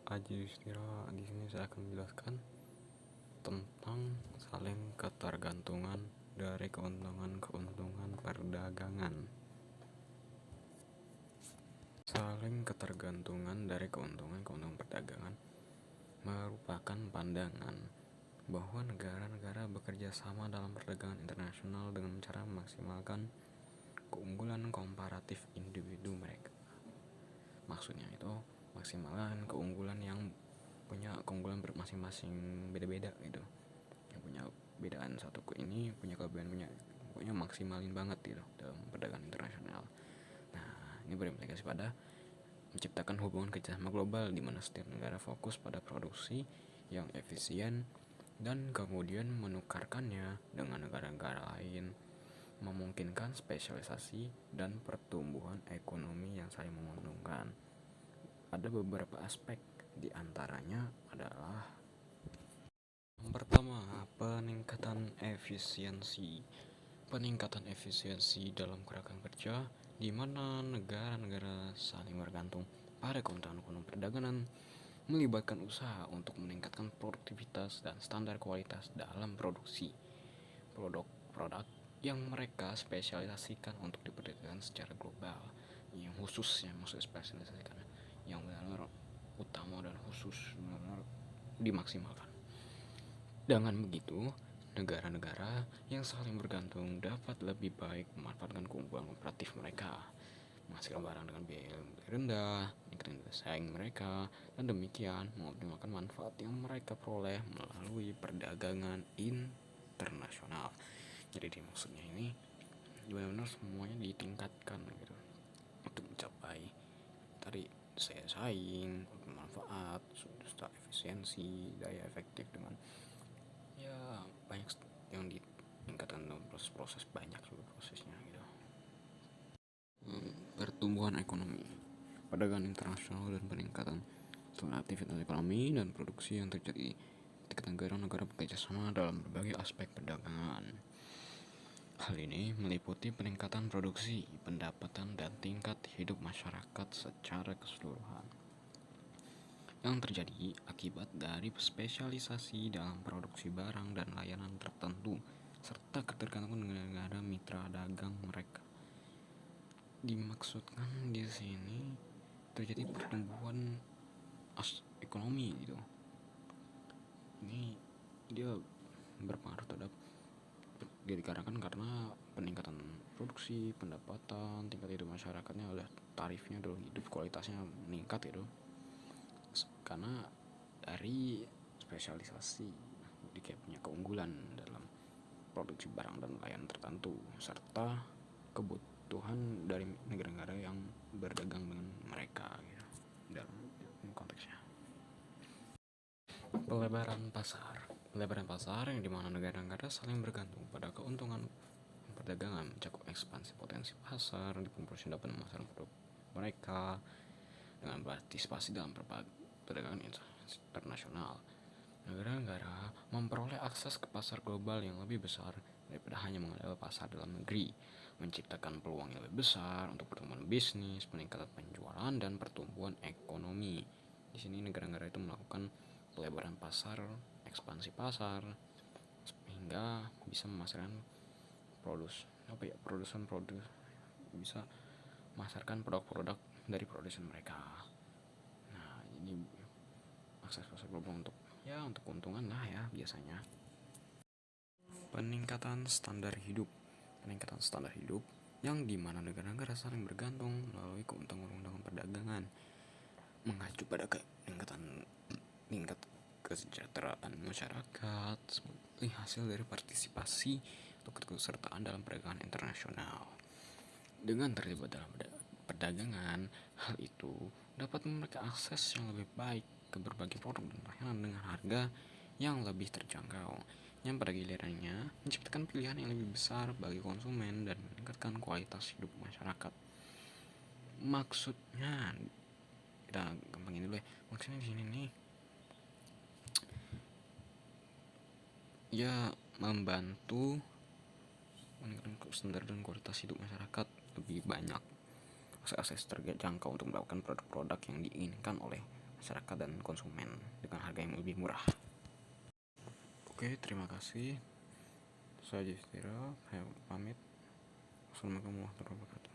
Aji Yustira. Di sini saya akan menjelaskan tentang saling ketergantungan dari keuntungan perdagangan. Saling ketergantungan dari keuntungan perdagangan merupakan pandangan bahwa negara-negara bekerja sama dalam perdagangan internasional dengan cara memaksimalkan keunggulan komparatif individu mereka. Maksudnya itu maksimalkan keunggulan yang punya keunggulan masing-masing beda-beda gitu, yang punya bedaan satu ini punya kelebihan, punya maksimalin banget gitu dalam perdagangan internasional. Nah, ini berimplikasi pada menciptakan hubungan kerjasama global di mana setiap negara fokus pada produksi yang efisien dan kemudian menukarkannya dengan negara-negara lain, memungkinkan spesialisasi dan pertumbuhan ekonomi yang saling menguntungkan. Ada beberapa aspek, di antaranya adalah yang pertama, peningkatan efisiensi. Peningkatan efisiensi dalam gerakan kerja di mana negara-negara saling bergantung pada keuntungan perdagangan melibatkan usaha untuk meningkatkan produktivitas dan standar kualitas dalam produksi produk-produk yang mereka spesialisasikan untuk diperdagangkan secara global, yang khususnya maksud spesialisasikan yang benar-benar utama dan khusus benar-benar dimaksimalkan. Dengan begitu, negara-negara yang saling bergantung dapat lebih baik memanfaatkan keunggulan komparatif mereka, menghasilkan barang dengan biaya yang lebih rendah, meningkatkan daya saing mereka, dan demikian mengoptimalkan manfaat yang mereka peroleh melalui perdagangan internasional. Jadi maksudnya ini benar-benar semuanya ditingkatkan gitu untuk mencapai tadi daya saing, manfaat, efisiensi, daya efektif dengan banyak yang ditingkatkan dalam proses banyak juga prosesnya gitu. Pertumbuhan ekonomi, perdagangan internasional dan peningkatan aktivitas ekonomi dan produksi yang terjadi ketika negara-negara bekerja sama dalam berbagai aspek perdagangan. Hal ini meliputi peningkatan produksi, pendapatan, dan tingkat hidup masyarakat secara keseluruhan yang terjadi akibat dari spesialisasi dalam produksi barang dan layanan tertentu serta ketergantungan dengan negara mitra dagang mereka. Dimaksudkan di sini terjadi pertumbuhan ekonomi gitu. Ini dia berpengaruh terhadap dikarenakan karena peningkatan produksi, pendapatan, tingkat hidup masyarakatnya, oleh tarifnya dulu hidup kualitasnya meningkat gitu. Karena dari spesialisasi dia punya keunggulan dalam produksi barang dan layanan tertentu serta kebutuhan dari negara-negara yang berdagang dengan mereka gitu, dalam konteksnya. Pelebaran pasar yang dimana negara-negara saling bergantung pada keuntungan perdagangan mencakup ekspansi potensi pasar di dapat pemasaran produk mereka dengan partisipasi dalam perdagangan internasional. Negara-negara memperoleh akses ke pasar global yang lebih besar daripada hanya mengandalkan pasar dalam negeri, menciptakan peluang yang lebih besar untuk pertumbuhan bisnis, peningkatan penjualan, dan pertumbuhan ekonomi. Di sini negara-negara itu melakukan pelebaran pasar, ekspansi pasar, sehingga bisa memasarkan bisa memasarkan produk-produk dari produsen mereka. Nah, ini akses pasar global untuk keuntungan lah ya biasanya. Peningkatan standar hidup yang dimana negara-negara saling bergantung melalui keuntungan perdagangan mengacu pada tingkat kesejahteraan masyarakat sebagai hasil dari partisipasi atau keikutsertaan dalam perdagangan internasional. Dengan terlibat dalam perdagangan, hal itu dapat memberikan akses yang lebih baik ke berbagai produk dan layanan dengan harga yang lebih terjangkau, yang pada gilirannya menciptakan pilihan yang lebih besar bagi konsumen dan meningkatkan kualitas hidup masyarakat. Maksudnya, kita gampangin dulu ya. Maksudnya di sini nih, ya membantu meningkatkan standar dan kualitas hidup masyarakat lebih banyak akses terjangkau untuk mendapatkan produk-produk yang diinginkan oleh masyarakat dan konsumen dengan harga yang lebih murah. Oke, terima kasih. Saya Justira, saya pamit. Assalamualaikum warahmatullahi wabarakatuh.